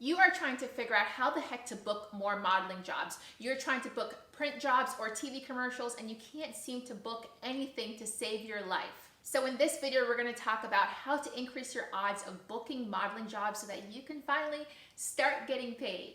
You are trying to figure out how the heck to book more modeling jobs. You're trying to book print jobs or TV commercials, and you can't seem to book anything to save your life. So in this video, we're going to talk about how to increase your odds of booking modeling jobs so that you can finally start getting paid.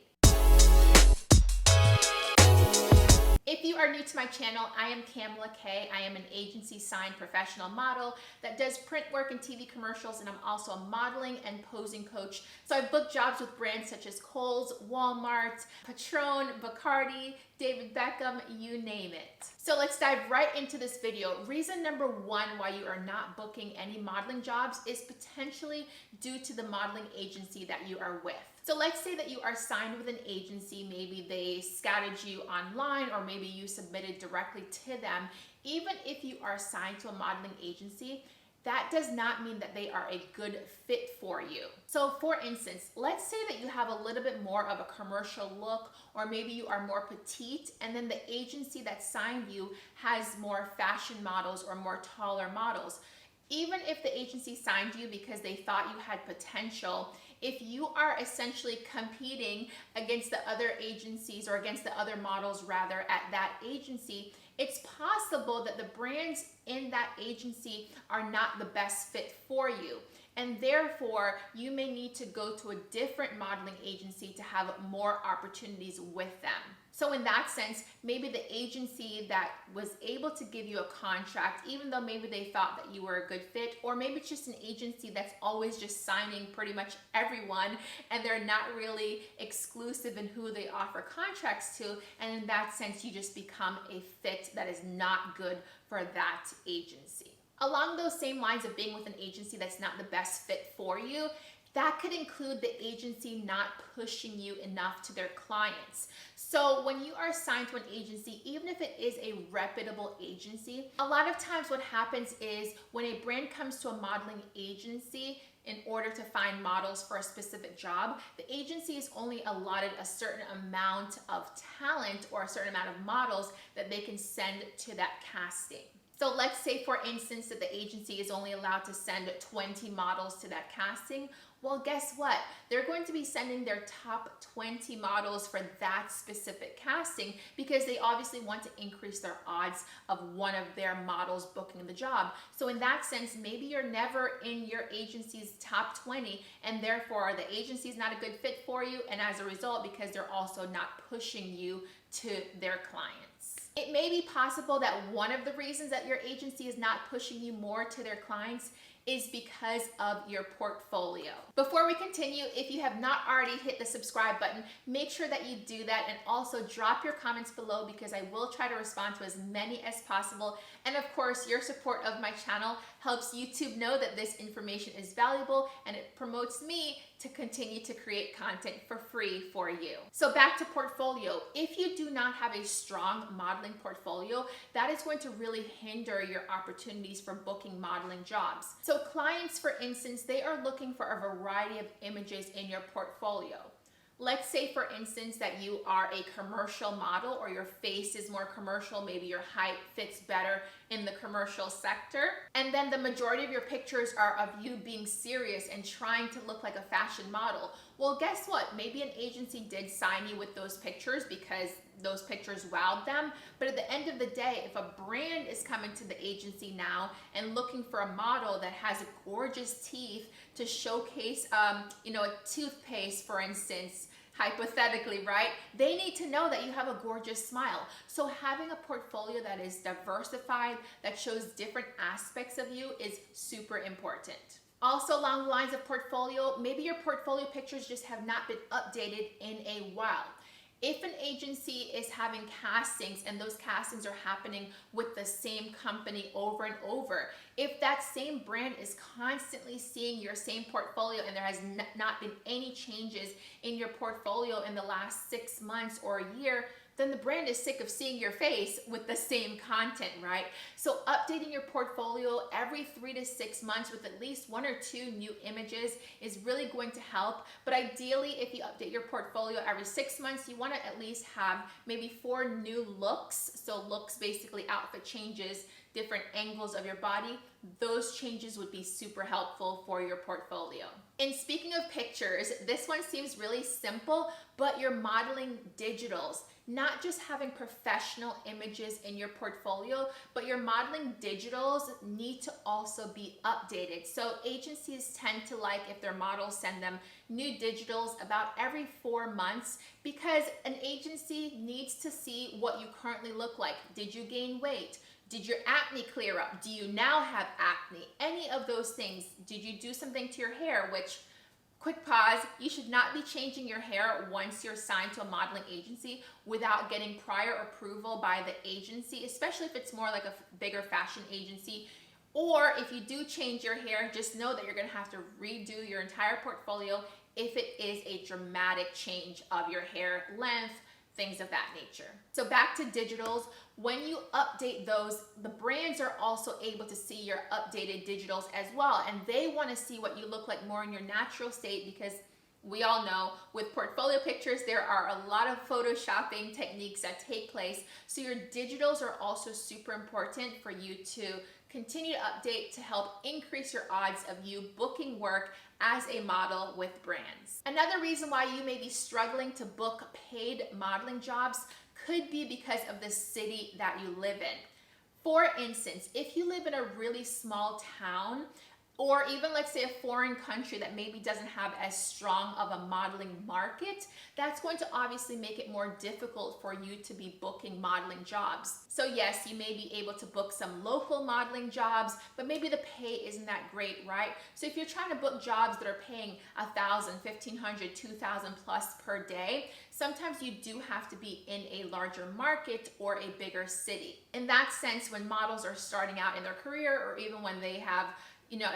If you are new to my channel, I am Kamla-Kay. I am an agency-signed professional model that does print work and TV commercials, and I'm also a modeling and posing coach. So I've booked jobs with brands such as Kohl's, Walmart, Patron, Bacardi, David Beckham, you name it. So let's dive right into this video. Reason number one why you are not booking any modeling jobs is potentially due to the modeling agency that you are with. So let's say that you are signed with an agency, maybe they scouted you online or maybe you submitted directly to them. Even if you are signed to a modeling agency, that does not mean that they are a good fit for you. So for instance, let's say that you have a little bit more of a commercial look, or maybe you are more petite, and then the agency that signed you has more fashion models or more taller models. Even if the agency signed you because they thought you had potential, if you are essentially competing against the other agencies or against the other models rather at that agency, it's possible that the brands in that agency are not the best fit for you. And therefore, you may need to go to a different modeling agency to have more opportunities with them. So in that sense, maybe the agency that was able to give you a contract, even though maybe they thought that you were a good fit, or maybe it's just an agency that's always just signing pretty much everyone, and they're not really exclusive in who they offer contracts to, and in that sense, you just become a fit that is not good for that agency. Along those same lines of being with an agency that's not the best fit for you, that could include the agency not pushing you enough to their clients. So when you are assigned to an agency, even if it is a reputable agency, a lot of times what happens is when a brand comes to a modeling agency in order to find models for a specific job, the agency is only allotted a certain amount of talent or a certain amount of models that they can send to that casting. So let's say, for instance, that the agency is only allowed to send 20 models to that casting. Well, guess what? They're going to be sending their top 20 models for that specific casting because they obviously want to increase their odds of one of their models booking the job. So in that sense, maybe you're never in your agency's top 20, and therefore the agency is not a good fit for you, and as a result, because they're also not pushing you to their clients. It may be possible that one of the reasons that your agency is not pushing you more to their clients is because of your portfolio. Before we continue, if you have not already hit the subscribe button, make sure that you do that, and also drop your comments below because I will try to respond to as many as possible. And of course, your support of my channel helps YouTube know that this information is valuable, and it promotes me to continue to create content for free for you. So back to portfolio. If you do not have a strong modeling portfolio, that is going to really hinder your opportunities for booking modeling jobs. So clients, for instance, they are looking for a variety of images in your portfolio. Let's say, for instance, that you are a commercial model, or your face is more commercial, maybe your height fits better in the commercial sector, and then the majority of your pictures are of you being serious and trying to look like a fashion model. Well, guess what? Maybe an agency did sign you with those pictures because those pictures wowed them, but at the end of the day, if a brand is coming to the agency now and looking for a model that has gorgeous teeth to showcase, a toothpaste, for instance, hypothetically, right? They need to know that you have a gorgeous smile. So having a portfolio that is diversified, that shows different aspects of you, is super important. Also, along the lines of portfolio, maybe your portfolio pictures just have not been updated in a while. If an agency is having castings and those castings are happening with the same company over and over, if that same brand is constantly seeing your same portfolio and there has not been any changes in your portfolio in the last 6 months or a year, then the brand is sick of seeing your face with the same content, right? So updating your portfolio every 3 to 6 months with at least 1 or 2 new images is really going to help. But ideally, if you update your portfolio every 6 months, you want to at least have maybe 4 new looks. So looks, basically outfit changes, different angles of your body. Those changes would be super helpful for your portfolio. And speaking of pictures, this one seems really simple, but you're modeling digitals, not just having professional images in your portfolio, but your modeling digitals need to also be updated. So agencies tend to like if their models send them new digitals about every 4 months, because an agency needs to see what you currently look like. Did you gain weight? Did your acne clear up? Do you now have acne? Any of those things. Did you do something to your hair? Which, quick pause, you should not be changing your hair once you're signed to a modeling agency without getting prior approval by the agency, especially if it's more like a bigger fashion agency. Or if you do change your hair, just know that you're gonna have to redo your entire portfolio if it is a dramatic change of your hair length, things of that nature. So back to digitals, when you update those, the brands are also able to see your updated digitals as well, and they want to see what you look like more in your natural state, because we all know with portfolio pictures there are a lot of photoshopping techniques that take place. So your digitals are also super important for you to continue to update to help increase your odds of you booking work as a model with brands. Another reason why you may be struggling to book paid modeling jobs could be because of the city that you live in. For instance, if you live in a really small town, or even let's say a foreign country that maybe doesn't have as strong of a modeling market, that's going to obviously make it more difficult for you to be booking modeling jobs. So yes, you may be able to book some local modeling jobs, but maybe the pay isn't that great, right? So if you're trying to book jobs that are paying $1,000, $1,500, $2,000 plus per day, sometimes you do have to be in a larger market or a bigger city. In that sense, when models are starting out in their career, or even when they have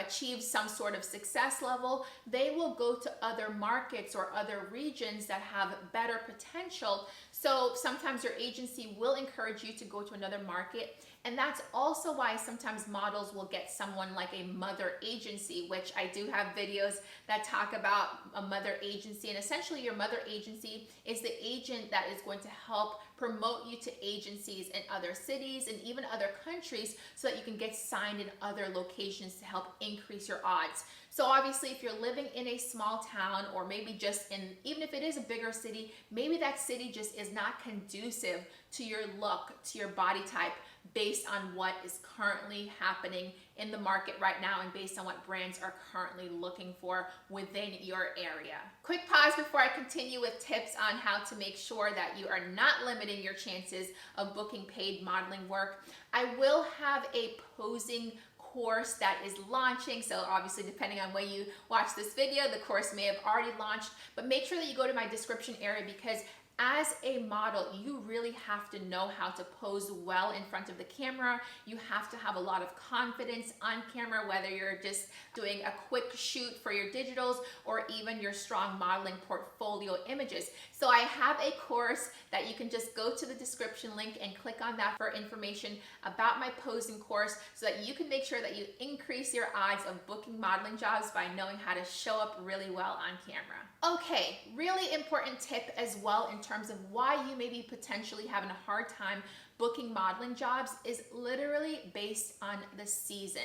achieve some sort of success level, they will go to other markets or other regions that have better potential. So sometimes your agency will encourage you to go to another market. And that's also why sometimes models will get someone like a mother agency, which I do have videos that talk about a mother agency. And essentially your mother agency is the agent that is going to help promote you to agencies in other cities and even other countries so that you can get signed in other locations to help increase your odds. So obviously if you're living in a small town, or maybe just in, even if it is a bigger city, maybe that city just is not conducive to your look, to your body type, based on what is currently happening in the market right now and based on what brands are currently looking for within your area. Quick pause before I continue with tips on how to make sure that you are not limiting your chances of booking paid modeling work. I will have a posing course that is launching. So obviously, depending on when you watch this video, the course may have already launched, but make sure that you go to my description area, because as a model, you really have to know how to pose well in front of the camera. You have to have a lot of confidence on camera, whether you're just doing a quick shoot for your digitals or even your strong modeling portfolio images. So I have a course that you can just go to the description link and click on that for information about my posing course, so that you can make sure that you increase your odds of booking modeling jobs by knowing how to show up really well on camera. Okay, really important tip as well in terms of why you may be potentially having a hard time booking modeling jobs is literally based on the season.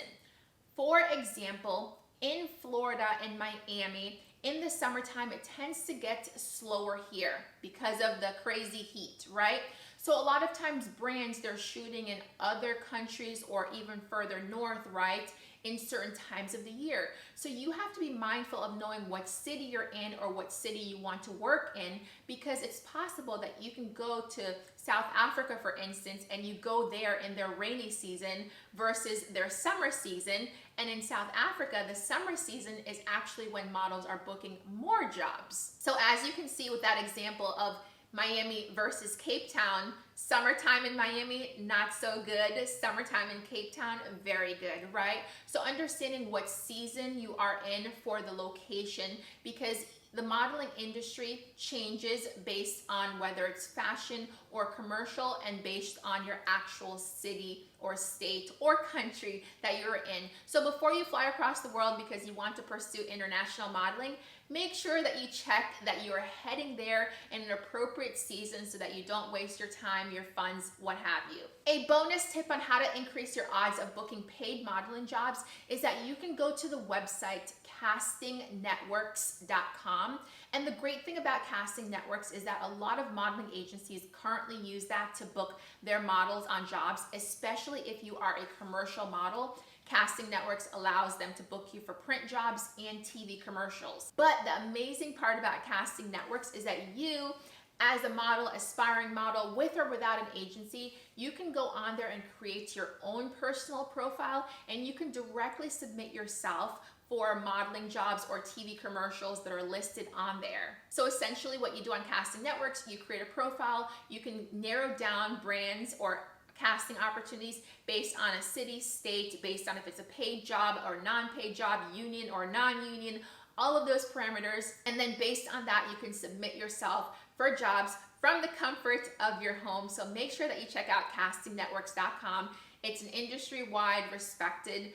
For example, in Florida and Miami, in the summertime, it tends to get slower here because of the crazy heat, right? So a lot of times brands, they're shooting in other countries or even further north, right, in certain times of the year. So you have to be mindful of knowing what city you're in or what city you want to work in, because it's possible that you can go to South Africa, for instance, and you go there in their rainy season versus their summer season. And in South Africa, the summer season is actually when models are booking more jobs. So as you can see with that example of Miami versus Cape Town, summertime in Miami, not so good. Summertime in Cape Town, very good, right? So understanding what season you are in for the location, because the modeling industry changes based on whether it's fashion or commercial and based on your actual city or state or country that you're in. So before you fly across the world because you want to pursue international modeling, make sure that you check that you are heading there in an appropriate season so that you don't waste your time, your funds, what have you. A bonus tip on how to increase your odds of booking paid modeling jobs is that you can go to the website castingnetworks.com. And the great thing about Casting Networks is that a lot of modeling agencies currently use that to book their models on jobs, especially if you are a commercial model. Casting Networks allows them to book you for print jobs and TV commercials. But the amazing part about Casting Networks is that you, as a model, aspiring model, with or without an agency, you can go on there and create your own personal profile, and you can directly submit yourself for modeling jobs or TV commercials that are listed on there. So essentially what you do on Casting Networks, you create a profile, you can narrow down brands or casting opportunities based on a city, state, based on if it's a paid job or non-paid job, union or non-union, all of those parameters. And then based on that, you can submit yourself for jobs from the comfort of your home. So make sure that you check out castingnetworks.com. It's an industry-wide respected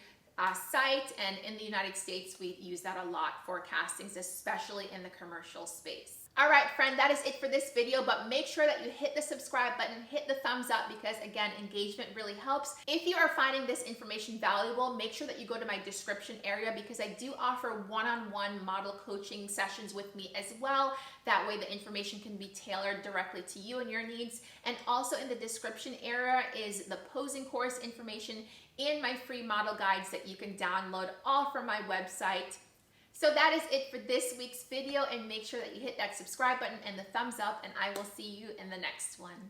site, and in the United States, we use that a lot for castings, especially in the commercial space. All right, friend, that is it for this video, but make sure that you hit the subscribe button, hit the thumbs up, because again, engagement really helps. If you are finding this information valuable, make sure that you go to my description area, because I do offer one-on-one model coaching sessions with me as well. That way the information can be tailored directly to you and your needs. And also in the description area is the posing course information and my free model guides that you can download all from my website. So that is it for this week's video, and make sure that you hit that subscribe button and the thumbs up, and I will see you in the next one.